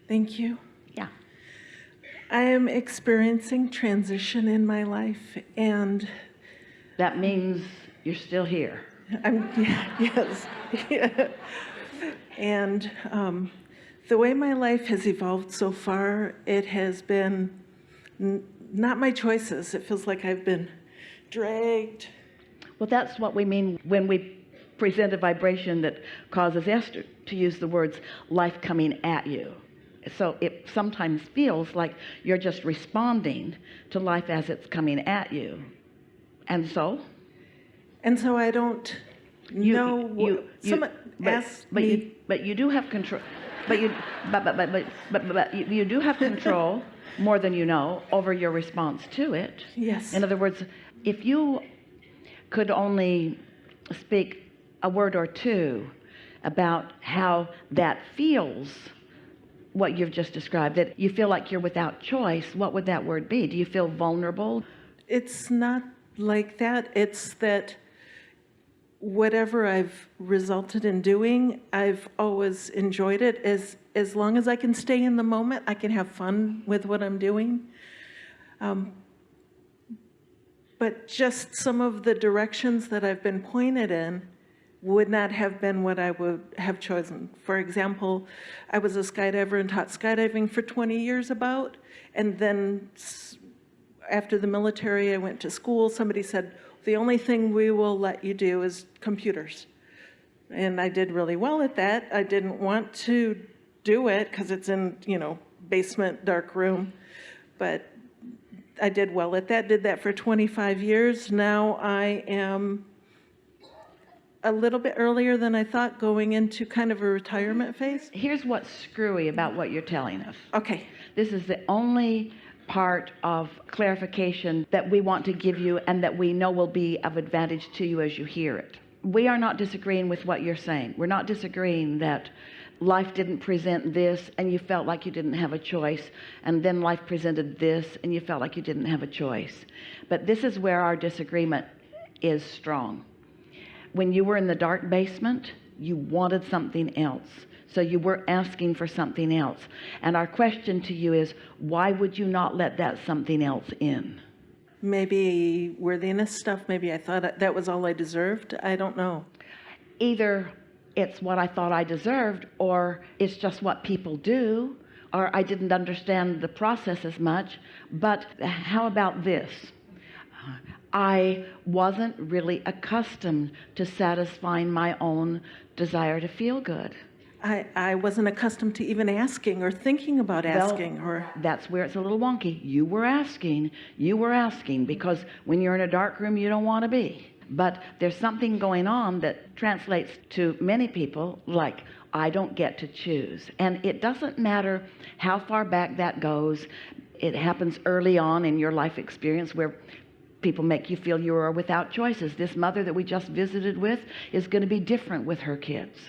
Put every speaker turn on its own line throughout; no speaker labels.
Thank you.
Yeah.
I am experiencing transition in my life, and
That means you're still here.
yes. And the way my life has evolved so far, it has been not my choices. It feels like I've been dragged.
Well, that's what we mean when we present a vibration that causes Esther to use the words life coming at you. So it sometimes feels like you're just responding to life as it's coming at you. And so
I don't know. Someone asked me.
But you do have control. But you do have control more than you know over your response to it.
Yes.
In other words, if you could only speak a word or two about how that feels, what you've just described, that you feel like you're without choice, what would that word be? Do you feel vulnerable?
It's not like that. It's that whatever I've resulted in doing, I've always enjoyed it. As long as I can stay in the moment, I can have fun with what I'm doing. But just some of the directions that I've been pointed in would not have been what I would have chosen. For example, I was a skydiver and taught skydiving for 20 years about, and then after the military, I went to school. Somebody said, the only thing we will let you do is computers. And I did really well at that. I didn't want to do it because it's in, basement, dark room. But I did well at that, did that for 25 years. Now I am a little bit earlier than I thought, going into kind of a retirement phase.
Here's what's screwy about what you're telling us.
Okay.
This is the only part of clarification that we want to give you and that we know will be of advantage to you as you hear it. We are not disagreeing with what you're saying. We're not disagreeing that life didn't present this and you felt like you didn't have a choice, and then life presented this and you felt like you didn't have a choice. But this is where our disagreement is strong. When you were in the dark basement, you wanted something else. So you were asking for something else. And our question to you is, why would you not let that something else in?
Maybe worthiness stuff. Maybe I thought that was all I deserved. I don't know.
Either it's what I thought I deserved, or it's just what people do, or I didn't understand the process as much. But how about this? I wasn't really accustomed to satisfying my own desire to feel good.
I wasn't accustomed to even asking or thinking about asking.
That's where it's a little wonky. You were asking because when you're in a dark room, you don't want to be. But there's something going on that translates to many people like, I don't get to choose. And it doesn't matter how far back that goes. It happens early on in your life experience where people make you feel you are without choices. This mother that we just visited with is going to be different with her kids.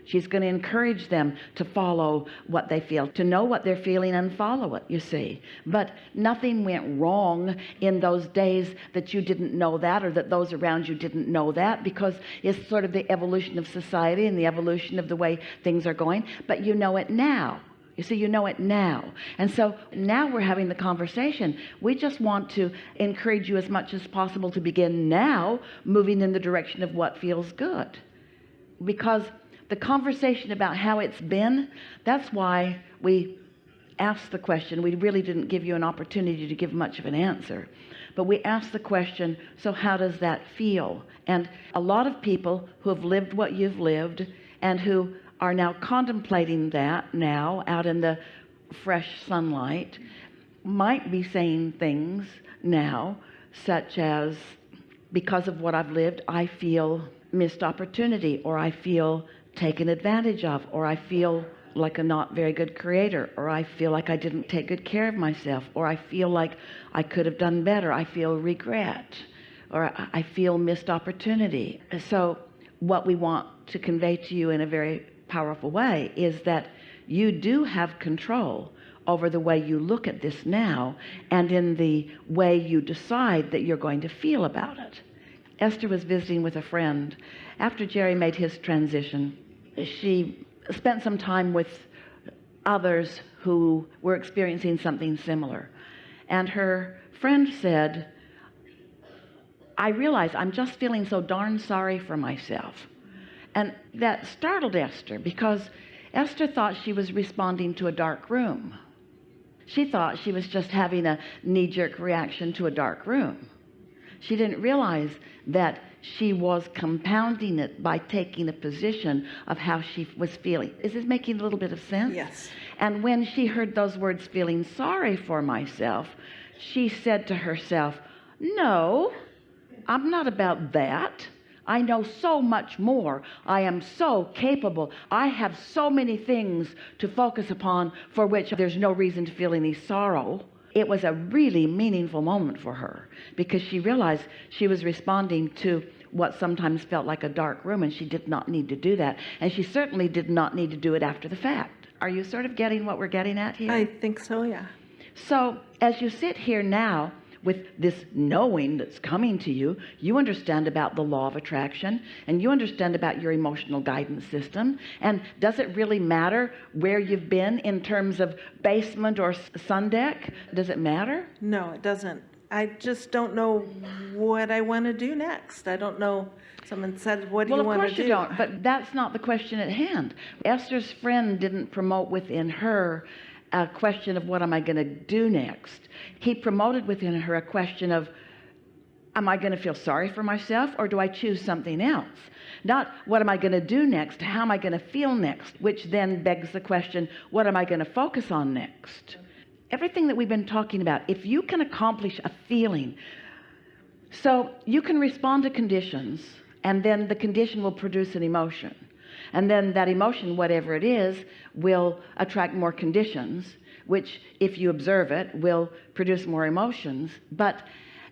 She's going to encourage them to follow what they feel, to know what they're feeling and follow it, you see. But nothing went wrong in those days that you didn't know that, or that those around you didn't know that, because it's sort of the evolution of society and the evolution of the way things are going. But you know it now. You see, you know it now. And so now we're having the conversation. We just want to encourage you as much as possible to begin now moving in the direction of what feels good. Because the conversation about how it's been, that's why we asked the question. We really didn't give you an opportunity to give much of an answer. But we asked the question, so how does that feel? And a lot of people who have lived what you've lived and who are now contemplating that now out in the fresh sunlight might be saying things now such as, because of what I've lived, I feel missed opportunity, or I feel taken advantage of, or I feel like a not very good creator, or I feel like I didn't take good care of myself, or I feel like I could have done better. I feel regret, or I feel missed opportunity. So what we want to convey to you in a very powerful way is that you do have control over the way you look at this now, and in the way you decide that you're going to feel about it. Esther was visiting with a friend. After Jerry made his transition, she spent some time with others who were experiencing something similar. And her friend said, I realize I'm just feeling so darn sorry for myself. And that startled Esther, because Esther thought she was responding to a dark room. She thought she was just having a knee-jerk reaction to a dark room. She didn't realize that she was compounding it by taking a position of how she was feeling. Is this making a little bit of sense?
Yes.
And when she heard those words, feeling sorry for myself, she said to herself, no, I'm not about that. I know so much more. I am so capable. I have so many things to focus upon for which there's no reason to feel any sorrow. It was a really meaningful moment for her, because she realized she was responding to what sometimes felt like a dark room, and she did not need to do that. And she certainly did not need to do it after the fact. Are you sort of getting what we're getting at here?
I think so, yeah.
So as you sit here now with this knowing that's coming to you, you understand about the law of attraction, and you understand about your emotional guidance system. And does it really matter where you've been in terms of basement or sun deck? Does it matter?
No, it doesn't. I just don't know what I want to do next. I don't know. Someone said, what do you want to do?
Well, of course you don't, but that's not the question at hand. Esther's friend didn't promote within her a question of what am I going to do next. He promoted within her a question of, am I going to feel sorry for myself, or do I choose something else? Not what am I going to do next, how am I going to feel next, which then begs the question, what am I going to focus on next? Everything that we've been talking about, if you can accomplish a feeling, so you can respond to conditions, and then the condition will produce an emotion. And then that emotion, whatever it is, will attract more conditions, which, if you observe it, will produce more emotions. But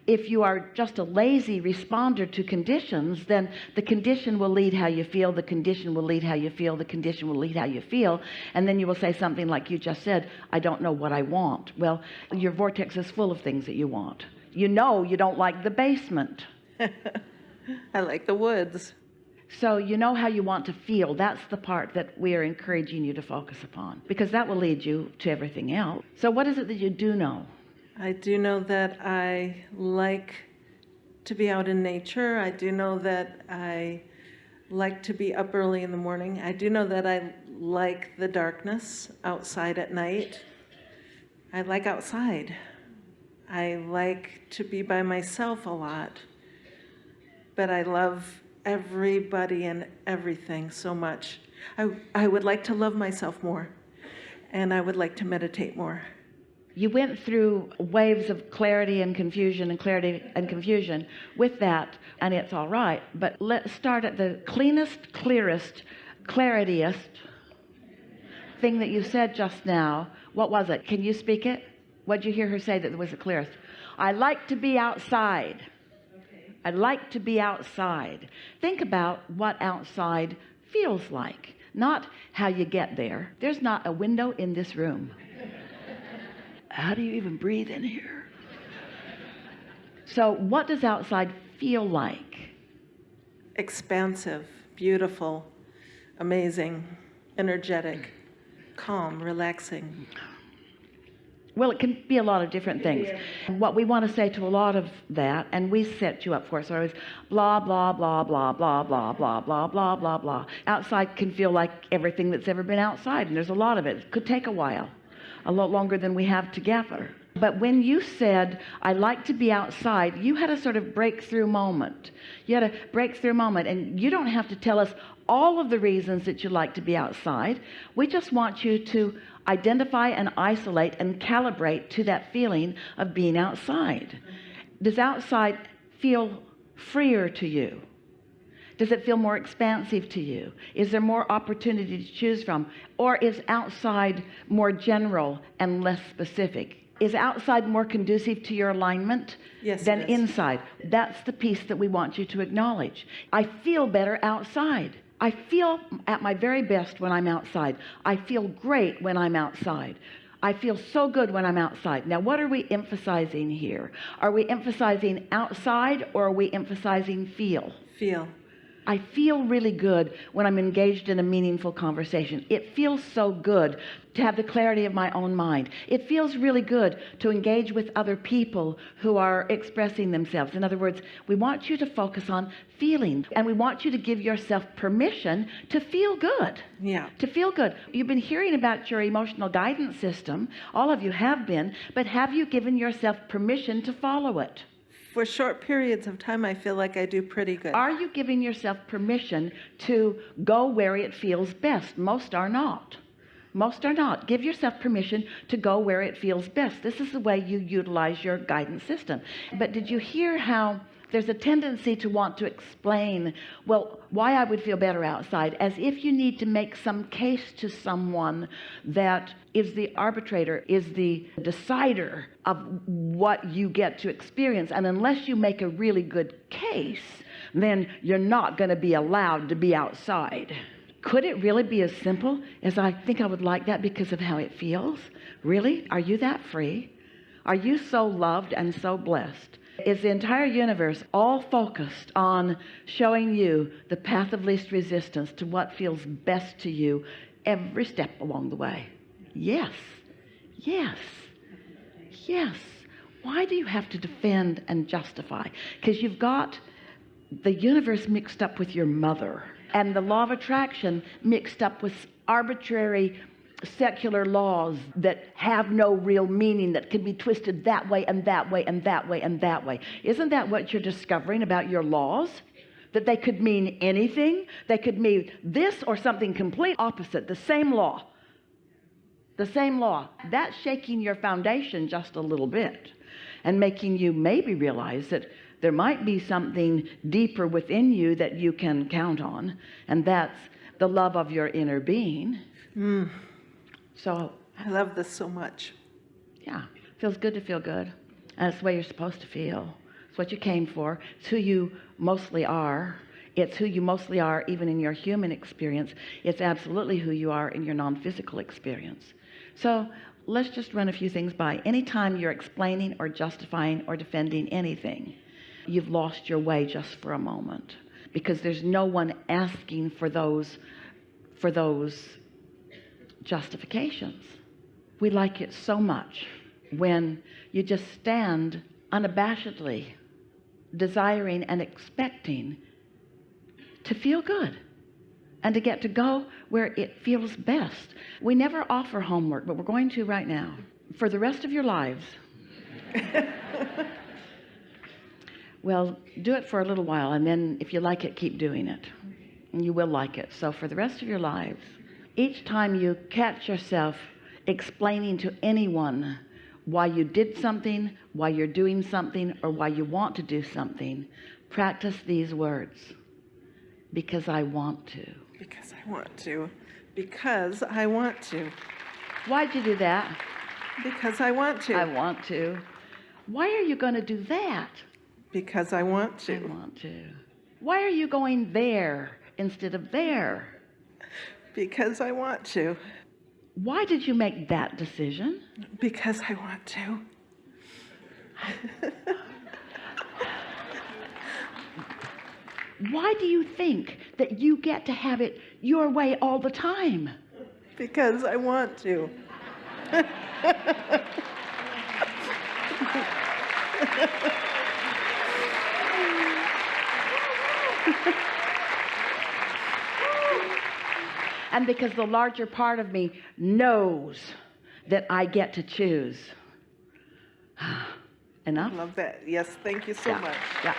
if you are just a lazy responder to conditions, then the condition will lead how you feel, the condition will lead how you feel, the condition will lead how you feel, and then you will say something like you just said, I don't know what I want. Well, your vortex is full of things that you want. You know you don't like the basement.
I like the woods.
So you know how you want to feel. That's the part that we are encouraging you to focus upon, because that will lead you to everything else. So what is it that you do know?
I do know that I like to be out in nature. I do know that I like to be up early in the morning. I do know that I like the darkness outside at night. I like outside. I like to be by myself a lot. But I love everybody and everything so much. I would like to love myself more, and I would like to meditate more.
You went through waves of clarity and confusion and clarity and confusion with that, and it's all right. But let's start at the cleanest, clearest, clarityest thing that you said just now. What was it? Can you speak it? What did you hear her say that was the clearest? I like to be outside. I like to be outside. Think about what outside feels like, not how you get there. There's not a window in this room. How do you even breathe in here? So what does outside feel like?
Expansive, beautiful, amazing, energetic, calm, relaxing.
Well, it can be a lot of different things. What we want to say to a lot of that, and we set you up for it, so it's blah, blah, blah, blah, blah, blah, blah, blah, blah, blah, blah. Outside can feel like everything that's ever been outside, and there's a lot of it. It could take a while, a lot longer than we have together. But when you said, I like to be outside, you had a sort of breakthrough moment. You had a breakthrough moment, and you don't have to tell us all of the reasons that you like to be outside. We just want you to identify and isolate and calibrate to that feeling of being outside. Does outside feel freer to you? Does it feel more expansive to you? Is there more opportunity to choose from? Or is outside more general and less specific? Is outside more conducive to your alignment than inside? That's the piece that we want you to acknowledge. I feel better outside. I feel at my very best when I'm outside. I feel great when I'm outside. I feel so good when I'm outside. Now, what are we emphasizing here? Are we emphasizing outside, or are we emphasizing feel?
Feel.
I feel really good when I'm engaged in a meaningful conversation. It feels so good to have the clarity of my own mind. It feels really good to engage with other people who are expressing themselves. In other words, we want you to focus on feeling, and we want you to give yourself permission to feel good.
Yeah.
To feel good. You've been hearing about your emotional guidance system. All of you have been, but have you given yourself permission to follow it?
For short periods of time, I feel like I do pretty good.
Are you giving yourself permission to go where it feels best? Most are not. Most are not. Give yourself permission to go where it feels best. This is the way you utilize your guidance system. But did you hear how there's a tendency to want to explain, well, why I would feel better outside, as if you need to make some case to someone that is the arbitrator, is the decider of what you get to experience. And unless you make a really good case, then you're not going to be allowed to be outside. Could it really be as simple as I think I would like that because of how it feels? Really? Are you that free? Are you so loved and so blessed? Is the entire universe all focused on showing you the path of least resistance to what feels best to you every step along the way? Yes. Yes. Yes. Why do you have to defend and justify? Because you've got the universe mixed up with your mother, and the law of attraction mixed up with arbitrary secular laws that have no real meaning, that can be twisted that way and that way and that way and that way. Isn't that what you're discovering about your laws? That they could mean anything? They could mean this or something complete opposite. The same law. The same law. That's shaking your foundation just a little bit and making you maybe realize that there might be something deeper within you that you can count on, and that's the love of your inner being. So
I love this so much.
yeah, feels good to feel good. And it's the way you're supposed to feel. It's what you came for. It's who you mostly are. It's who you mostly are even in your human experience. It's absolutely who you are in your non-physical experience. So let's just run a few things by. Anytime you're explaining or justifying or defending anything, you've lost your way just for a moment, because there's no one asking for those justifications. We like it so much when you just stand unabashedly desiring and expecting to feel good and to get to go where it feels best. We never offer homework, but we're going to right now. For the rest of your lives, well, do it for a little while, and then if you like it, keep doing it. And you will like it. So for the rest of your lives, each time you catch yourself explaining to anyone why you did something, why you're doing something, or why you want to do something, practice these words. Because I want to.
Because I want to. Because I want to.
Why'd you do that?
Because I want to.
I want to. Why are you going to do that?
Because I want to.
I want to. Why are you going there instead of there?
Because I want to.
Why did you make that decision?
Because I want to.
Why do you think that you get to have it your way all the time?
Because I want to.
And because the larger part of me knows that I get to choose. Enough?
Love that. Yes, thank you so much.
Yeah.